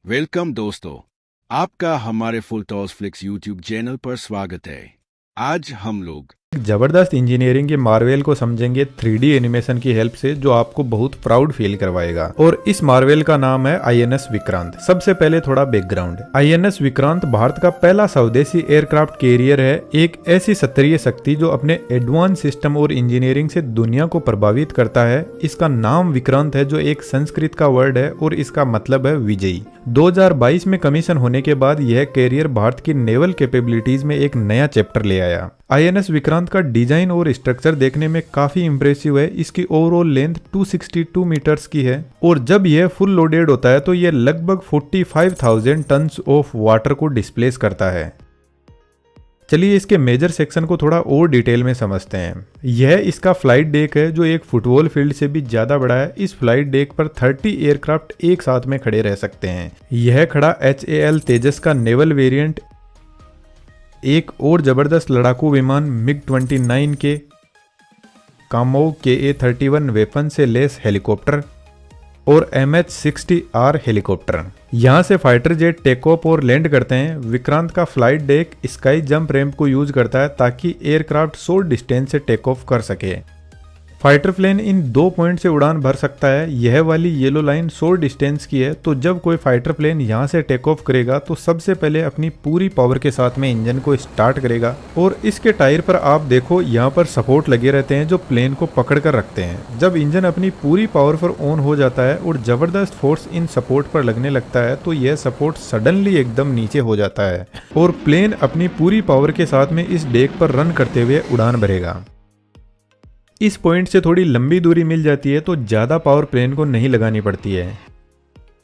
Welcome दोस्तों, आपका हमारे full toss flix YouTube channel पर स्वागत है। आज हम लोग एक जबरदस्त इंजीनियरिंग के मार्वेल को समझेंगे 3D एनिमेशन की हेल्प से, जो आपको बहुत प्राउड फील करवाएगा। और इस मार्वेल का नाम है आईएनएस विक्रांत। सबसे पहले थोड़ा बैकग्राउंड। आईएनएस विक्रांत भारत का पहला स्वदेशी एयरक्राफ्ट कैरियर है, एक ऐसी स्तरीय शक्ति जो अपने एडवांस सिस्टम और इंजीनियरिंग से दुनिया को प्रभावित करता है। इसका नाम विक्रांत है, जो एक संस्कृत का वर्ड है और इसका मतलब है विजयी। 2022 में कमीशन होने के बाद यह कैरियर भारत की नेवल कैपेबिलिटीज में एक नया चैप्टर ले आया। आईएनएस विक्रांत का डिजाइन और स्ट्रक्चर देखने में काफी इंप्रेसिव है। इसकी ओवरऑल लेंथ 262 मीटर्स की है और जब यह फुल लोडेड होता है तो यह लगभग 45,000 टन्स ऑफ वाटर को डिस्प्लेस करता है। चलिए इसके मेजर सेक्शन को थोड़ा और डिटेल में समझते हैं। यह इसका फ्लाइट डेक है, जो एक फुटबॉल फील्ड से भी ज्यादा बड़ा है। इस फ्लाइट डेक पर 30 एयरक्राफ्ट एक साथ में खड़े रह सकते हैं। यह खड़ा HAL तेजस का नेवल वेरिएंट, एक और जबरदस्त लड़ाकू विमान MiG-29 के कामोव KA-31 वेपन से लेस हेलीकॉप्टर और MH-60R हेलीकॉप्टर। यहाँ से फाइटर जेट टेक ऑफ और लैंड करते हैं। विक्रांत का flight deck sky jump ramp को यूज करता है ताकि एयरक्राफ्ट शॉर्ट डिस्टेंस से टेक ऑफ कर सके। फाइटर प्लेन इन 2 पॉइंट से उड़ान भर सकता है। यह वाली येलो लाइन शॉर्ट डिस्टेंस की है, तो जब कोई फाइटर प्लेन यहाँ से टेक ऑफ करेगा तो सबसे पहले अपनी पूरी पावर के साथ में इंजन को स्टार्ट करेगा। और इसके टायर पर आप देखो, यहाँ पर सपोर्ट लगे रहते हैं जो प्लेन को पकड़ कर रखते हैं। जब इंजन अपनी पूरी पावर पर ऑन हो जाता है और जबरदस्त फोर्स इन सपोर्ट पर लगने लगता है तो यह सपोर्ट सडनली एकदम नीचे हो जाता है और प्लेन अपनी पूरी पावर के साथ में इस डेक पर रन करते हुए उड़ान भरेगा। इस पॉइंट से थोड़ी लंबी दूरी मिल जाती है तो ज्यादा पावर प्लेन को नहीं लगानी पड़ती है।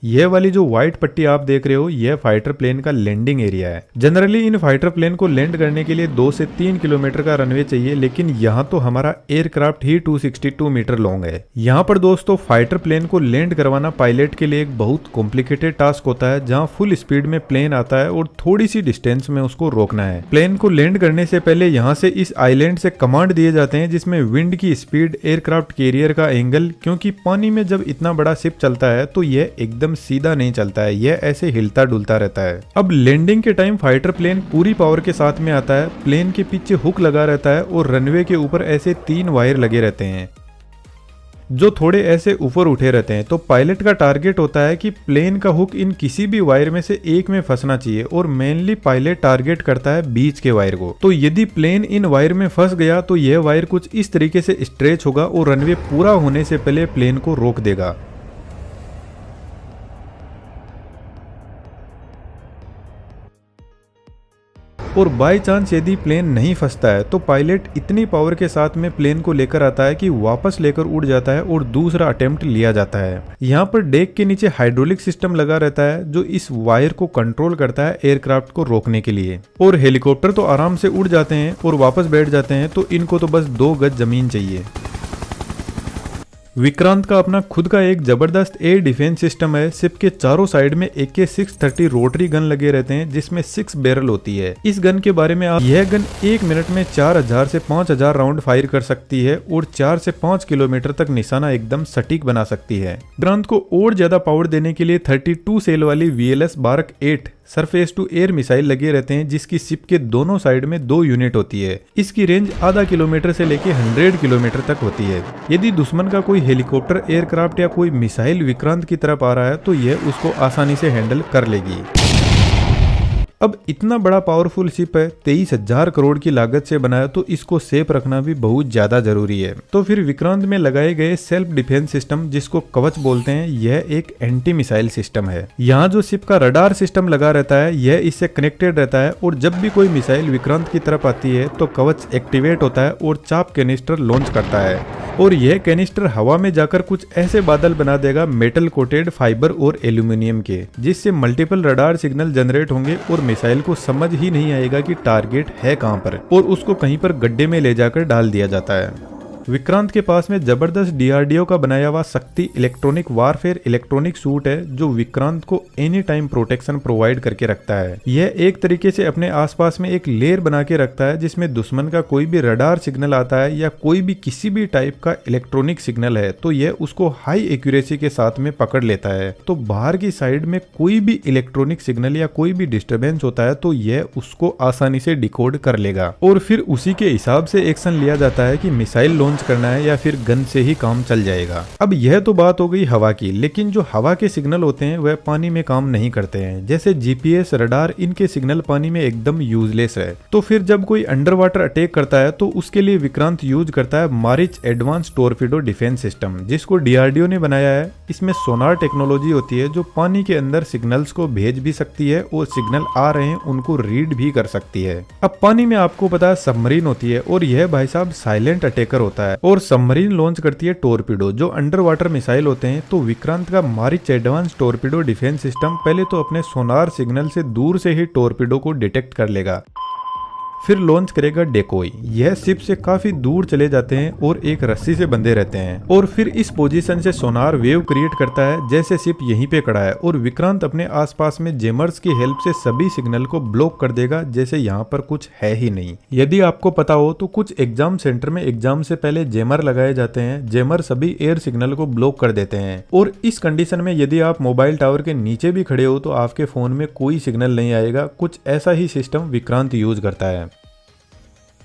यह वाली जो व्हाइट पट्टी आप देख रहे हो, यह फाइटर प्लेन का लैंडिंग एरिया है। जनरली इन फाइटर प्लेन को लैंड करने के लिए 2 से 3 किलोमीटर का रनवे चाहिए, लेकिन यहाँ तो हमारा एयरक्राफ्ट ही 262 मीटर लॉन्ग है। यहाँ पर दोस्तों फाइटर प्लेन को लैंड करवाना पायलट के लिए एक बहुत कॉम्प्लिकेटेड टास्क होता है, जहाँ फुल स्पीड में प्लेन आता है और थोड़ी सी डिस्टेंस में उसको रोकना है। प्लेन को लैंड करने से पहले यहाँ से इस आइलैंड से कमांड दिए जाते हैं, जिसमें विंड की स्पीड, एयरक्राफ्ट कैरियर का एंगल, क्योंकि पानी में जब इतना बड़ा शिप चलता है तो यह एकदम सीधा नहीं चलता है, यह ऐसे हिलता डुलता रहता है। अब लैंडिंग के टाइम फाइटर प्लेन पूरी पावर के साथ में आता है। प्लेन के पीछे हुक लगा रहता है और रनवे के ऊपर ऐसे 3 वायर लगे रहते हैं जो थोड़े ऐसे ऊपर उठे रहते हैं। तो पायलट का टारगेट होता है कि प्लेन का हुक इन किसी भी वायर में से एक में फंसना चाहिए और मेनली पायलट टारगेट करता है बीच के वायर को। तो यदि प्लेन इन वायर में फंस गया तो यह वायर कुछ इस तरीके से स्ट्रेच होगा और रनवे पूरा होने से पहले प्लेन को रोक देगा। और बाय चांस यदि प्लेन नहीं फंसता है तो पायलट इतनी पावर के साथ में प्लेन को लेकर आता है कि वापस लेकर उड़ जाता है और दूसरा अटेम्प्ट लिया जाता है। यहाँ पर डेक के नीचे हाइड्रोलिक सिस्टम लगा रहता है जो इस वायर को कंट्रोल करता है एयरक्राफ्ट को रोकने के लिए। और हेलीकॉप्टर तो आराम से उड़ जाते हैं और वापस बैठ जाते हैं, तो इनको तो बस 2 गज जमीन चाहिए। विक्रांत का अपना खुद का एक जबरदस्त एयर डिफेंस सिस्टम है। शिप के चारों साइड में AK-630 रोटरी गन लगे रहते हैं, जिसमें 6 बैरल होती है। इस गन के बारे में यह गन 1 मिनट में 4000 से 5000 राउंड फायर कर सकती है और 4 से 5 किलोमीटर तक निशाना एकदम सटीक बना सकती है। विक्रांत को और ज्यादा पावर देने के लिए 32 सेल वाली VLS Barak 8 surface to air missile लगे रहते हैं, जिसकी शिप के दोनों साइड में 2 यूनिट होती है। इसकी रेंज आधा किलोमीटर से लेके 100 किलोमीटर तक होती है। यदि दुश्मन का कोई हेलीकॉप्टर, एयरक्राफ्ट या कोई मिसाइल विक्रांत की तरफ आ रहा है तो यह उसको आसानी से हैंडल कर लेगी। अब इतना बड़ा पावरफुल शिप है, 23,000 करोड़ की लागत से बनाया, तो इसको सेफ रखना भी बहुत ज्यादा जरूरी है। तो फिर विक्रांत में लगाए गए सेल्फ डिफेंस सिस्टम, जिसको कवच बोलते हैं, यह एक एंटी मिसाइल सिस्टम है। यहाँ जो शिप का रडार सिस्टम लगा रहता है यह इससे कनेक्टेड रहता है और जब भी कोई मिसाइल विक्रांत की तरफ आती है तो कवच एक्टिवेट होता है और चाप कैनिस्टर लॉन्च करता है और यह कैनिस्टर हवा में जाकर कुछ ऐसे बादल बना देगा मेटल कोटेड फाइबर और एल्यूमिनियम के, जिससे मल्टीपल रडार सिग्नल जनरेट होंगे और मिसाइल को समझ ही नहीं आएगा कि टारगेट है कहां पर और उसको कहीं पर गड्ढे में ले जाकर डाल दिया जाता है। विक्रांत के पास में जबरदस्त डीआरडीओ का बनाया हुआ शक्ति इलेक्ट्रॉनिक वारफेयर इलेक्ट्रॉनिक सूट है जो विक्रांत को एनी टाइम प्रोटेक्शन प्रोवाइड करके रखता है। यह एक तरीके से अपने आसपास में एक लेयर बना के रखता है जिसमें दुश्मन का कोई भी रडार सिग्नल आता है या कोई भी किसी भी टाइप का इलेक्ट्रॉनिक सिग्नल है तो यह उसको हाई एक्यूरेसी के साथ में पकड़ लेता है। तो बाहर की साइड में कोई भी इलेक्ट्रॉनिक सिग्नल या कोई भी डिस्टरबेंस होता है तो यह उसको आसानी से डिकोड कर लेगा और फिर उसी के हिसाब से एक्शन लिया जाता है कि मिसाइल लॉन्च करना है या फिर गन से ही काम चल जाएगा। अब यह तो बात हो गई हवा की, लेकिन जो हवा के सिग्नल होते हैं वह पानी में काम नहीं करते हैं। जैसे जीपीएस, रडार, इनके सिग्नल पानी में एकदम यूजलेस है। तो फिर जब कोई अंडर वाटर अटैक करता है तो उसके लिए विक्रांत यूज करता है Maareech advance torpedo defence system, जिसको डीआरडीओ ने बनाया है। इसमें सोनार टेक्नोलॉजी होती है जो पानी के अंदर सिग्नल्स को भेज भी सकती है और सिग्नल आ रहे हैं उनको रीड भी कर सकती है। अब पानी में आपको पता है सबमरीन होती है और यह भाई साहब साइलेंट अटैकर होता है और सबमरीन लॉन्च करती है टोरपीडो जो अंडर वाटर मिसाइल होते हैं। तो विक्रांत का Maareech advance torpedo defence system पहले तो अपने सोनार सिग्नल से दूर से ही टोरपीडो को डिटेक्ट कर लेगा, फिर लॉन्च करेगा डेकोई। यह शिप से काफी दूर चले जाते हैं और एक रस्सी से बंधे रहते हैं और फिर इस पोजीशन से सोनार वेव क्रिएट करता है जैसे शिप यहीं पे खड़ा है और विक्रांत अपने आसपास में जेमर्स की हेल्प से सभी सिग्नल को ब्लॉक कर देगा जैसे यहाँ पर कुछ है ही नहीं। यदि आपको पता हो तो कुछ एग्जाम सेंटर में एग्जाम से पहले जेमर लगाए जाते हैं। जेमर सभी एयर सिग्नल को ब्लॉक कर देते हैं और इस कंडीशन में यदि आप मोबाइल टावर के नीचे भी खड़े हो तो आपके फोन में कोई सिग्नल नहीं आएगा। कुछ ऐसा ही सिस्टम विक्रांत यूज करता है।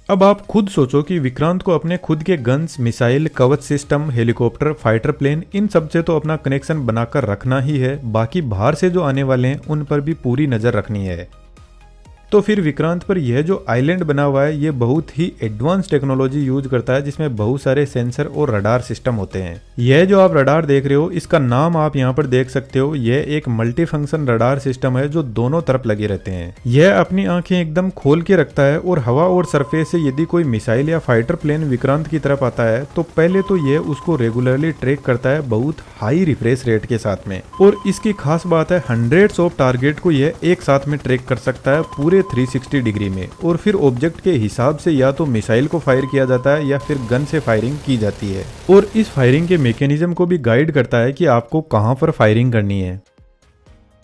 अब आप खुद सोचो कि विक्रांत को अपने खुद के गन्स, मिसाइल, कवच सिस्टम, हेलीकॉप्टर, फाइटर प्लेन, इन सब से तो अपना कनेक्शन बनाकर रखना ही है। बाकी बाहर से जो आने वाले हैं उन पर भी पूरी नजर रखनी है। तो फिर विक्रांत पर यह जो आइलैंड बना हुआ है ये बहुत ही एडवांस टेक्नोलॉजी यूज करता है जिसमें बहुत सारे सेंसर और रडार सिस्टम होते हैं। यह जो आप रडार देख रहे हो इसका नाम आप यहाँ पर देख सकते हो। यह एक मल्टी फंक्शन रडार सिस्टम है जो दोनों तरफ लगे रहते हैं। यह अपनी आंखें एकदम खोल के रखता है और हवा और सरफेस से यदि कोई मिसाइल या फाइटर प्लेन विक्रांत की तरफ आता है तो पहले तो यह उसको रेगुलरली ट्रैक करता है बहुत हाई रिफ्रेश रेट के साथ में। और इसकी खास बात है हंड्रेड्स ऑफ टारगेट को यह एक साथ में ट्रैक कर सकता है पूरे 360 डिग्री में और फिर ऑब्जेक्ट के हिसाब से या तो मिसाइल को फायर किया जाता है या फिर गन से फायरिंग की जाती है और इस फायरिंग के मैकेनिज्म को भी गाइड करता है कि आपको कहां पर फायरिंग करनी है।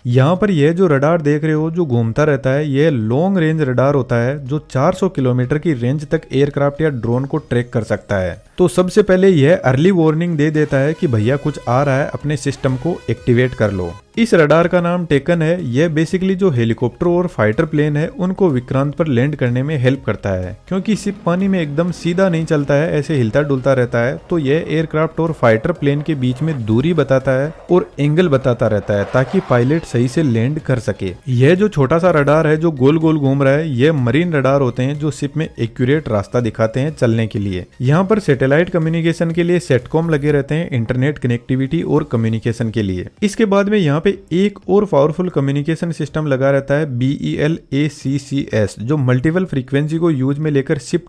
यहाँ पर यह जो रडार देख रहे हो जो घूमता रहता है यह लॉन्ग रेंज रडार होता है जो 400 किलोमीटर की रेंज तक एयरक्राफ्ट या ड्रोन को ट्रैक कर सकता है। तो सबसे पहले यह अर्ली वार्निंग दे देता है कि भैया कुछ आ रहा है, अपने सिस्टम को एक्टिवेट कर लो। इस रडार का नाम टेकन है। यह बेसिकली जो हेलीकॉप्टर और फाइटर प्लेन है उनको विक्रांत पर लैंड करने में हेल्प करता है क्योंकि शिप पानी में एकदम सीधा नहीं चलता है, ऐसे हिलता डुलता रहता है। तो यह एयरक्राफ्ट और फाइटर प्लेन के बीच में दूरी बताता है और एंगल बताता रहता है ताकि पायलट सही से लैंड कर सके। यह जो छोटा सा रडार है जो गोल गोल घूम रहा है यह मरीन रडार होते हैं जो शिप में एक्यूरेट रास्ता दिखाते हैं चलने के लिए। यहाँ पर सैटेलाइट कम्युनिकेशन के लिए सेटकॉम लगे रहते हैं, इंटरनेट कनेक्टिविटी और कम्युनिकेशन के लिए। इसके बाद में यहाँ पे एक और पावरफुल कम्युनिकेशन सिस्टम लगा रहता है BELACCS जो मल्टीपल फ्रीक्वेंसी को यूज में लेकर शिप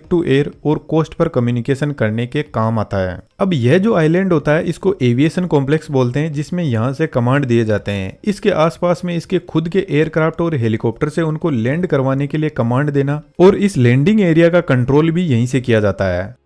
टू एयर और कोस्ट पर कम्युनिकेशन करने के काम आता है। अब यह जो आइलैंड होता है इसको एविएशन कॉम्प्लेक्स बोलते हैं जिसमें यहाँ से कमांड दिए जाते हैं। इसके आसपास में इसके खुद के एयरक्राफ्ट और हेलीकॉप्टर से उनको लैंड करवाने के लिए कमांड देना और इस लैंडिंग एरिया का कंट्रोल भी यहीं से किया जाता है।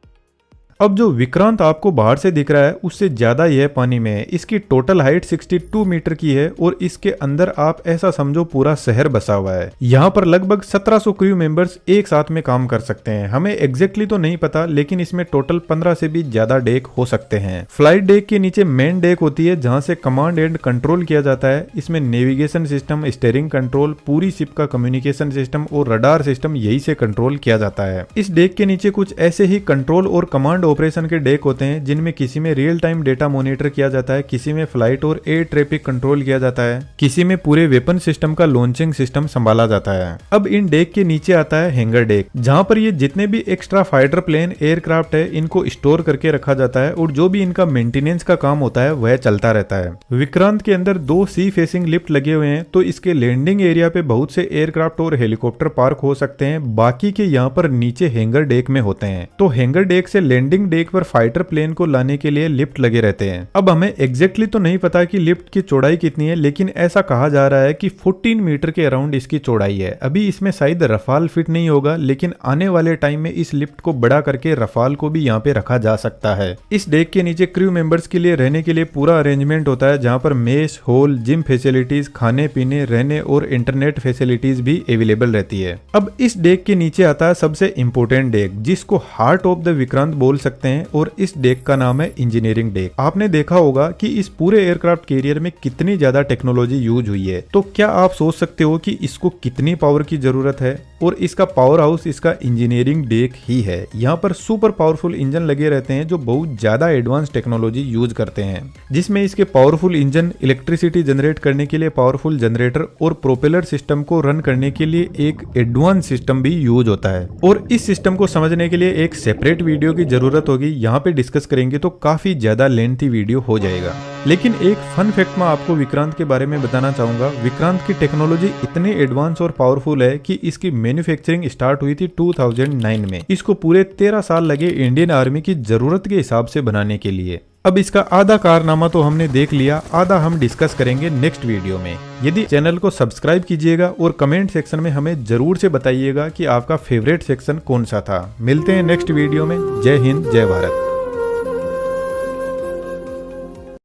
अब जो विक्रांत आपको बाहर से दिख रहा है उससे ज्यादा यह पानी में है। इसकी टोटल हाइट 62 मीटर की है और इसके अंदर आप ऐसा समझो पूरा शहर बसा हुआ है। यहाँ पर लगभग 1700 क्रू मेंबर्स एक साथ में काम कर सकते हैं। हमें एग्जैक्टली तो नहीं पता लेकिन इसमें टोटल 15 से भी ज्यादा डेक हो सकते हैं। फ्लाइट डेक के नीचे मेन डेक होती है जहाँ से कमांड एंड कंट्रोल किया जाता है। इसमें नेविगेशन सिस्टम, स्टीयरिंग कंट्रोल, पूरी शिप का कम्युनिकेशन सिस्टम और रडार सिस्टम यही से कंट्रोल किया जाता है। इस डेक के नीचे कुछ ऐसे ही कंट्रोल और कमांड ऑपरेशन के डेक होते हैं जिनमें किसी में रियल टाइम डेटा मॉनिटर किया जाता है, किसी में फ्लाइट और एयर ट्रैफिक कंट्रोल किया जाता है, किसी में पूरे वेपन सिस्टम का लॉन्चिंग सिस्टम संभाला जाता है। अब इन डेक के नीचे आता है हैंगर डेक जहां पर ये जितने भी एक्स्ट्रा फाइटर प्लेन, एयरक्राफ्ट है इनको स्टोर करके रखा जाता है और जो भी इनका मेंटेनेंस का काम होता है वह चलता रहता है। विक्रांत के अंदर 2 सी फेसिंग लिफ्ट लगे हुए हैं तो इसके लैंडिंग एरिया पे बहुत से एयरक्राफ्ट और हेलीकॉप्टर पार्क हो सकते हैं। बाकी के यहाँ पर नीचे हैंगर डेक में होते हैं। तो हैंगर डेक से लैंडिंग लैंडिंग डेक पर फाइटर प्लेन को लाने के लिए लिफ्ट लगे रहते हैं। अब हमें एग्जैक्टली तो नहीं पता कि लिफ्ट की चौड़ाई कितनी है, लेकिन ऐसा कहा जा रहा है कि 14 मीटर के अराउंड इसकी चौड़ाई है। अभी इसमें शायद रफाल फिट नहीं होगा, लेकिन आने वाले टाइम में इस लिफ्ट को बड़ा करके रफाल को भी यहाँ पे रखा जा सकता है। इस डेक के नीचे क्रू मेंबर्स के लिए रहने के लिए पूरा अरेंजमेंट होता है, जहाँ पर मेस, हॉल, जिम फैसिलिटीज, खाने पीने, रहने और इंटरनेट फैसिलिटीज भी अवेलेबल रहती है। अब इस डेक के नीचे आता है सबसे इंपोर्टेंट डेक, जिसको हार्ट ऑफ द विक्रांत बोल सकते हैं, और इस डेक का नाम है इंजीनियरिंग डेक। आपने देखा होगा कि इस पूरे एयरक्राफ्ट कैरियर में कितनी ज्यादा टेक्नोलॉजी यूज हुई है, तो क्या आप सोच सकते हो कि इसको कितनी पावर की जरूरत है? और इसका पावर हाउस इसका इंजीनियरिंग डेक ही है। यहाँ पर सुपर पावरफुल इंजन लगे रहते हैं जो बहुत ज्यादा एडवांस टेक्नोलॉजी यूज करते हैं, जिसमें इसके पावरफुल इंजन, इलेक्ट्रिसिटी जनरेट करने के लिए पावरफुल जनरेटर और प्रोपेलर सिस्टम को रन करने के लिए एक एडवांस सिस्टम भी यूज होता है। और इस सिस्टम को समझने के लिए एक सेपरेट वीडियो की जरूरत होगी, यहाँ पे डिस्कस करेंगे तो काफी ज्यादा लेंथी वीडियो हो जाएगा। लेकिन एक फन फैक्ट मैं आपको विक्रांत के बारे में बताना चाहूंगा। विक्रांत की टेक्नोलॉजी इतने एडवांस और पावरफुल है कि इसकी मैन्युफैक्चरिंग स्टार्ट हुई थी 2009 में। इसको पूरे 13 साल लगे इंडियन आर्मी की जरूरत के हिसाब से बनाने के लिए। अब इसका आधा कारनामा तो हमने देख लिया, आधा हम डिस्कस करेंगे नेक्स्ट वीडियो में। यदि चैनल को सब्सक्राइब कीजिएगा और कमेंट सेक्शन में हमें जरूर से बताइएगा कि आपका फेवरेट सेक्शन कौन सा था। मिलते हैं नेक्स्ट वीडियो में। जय हिंद, जय भारत।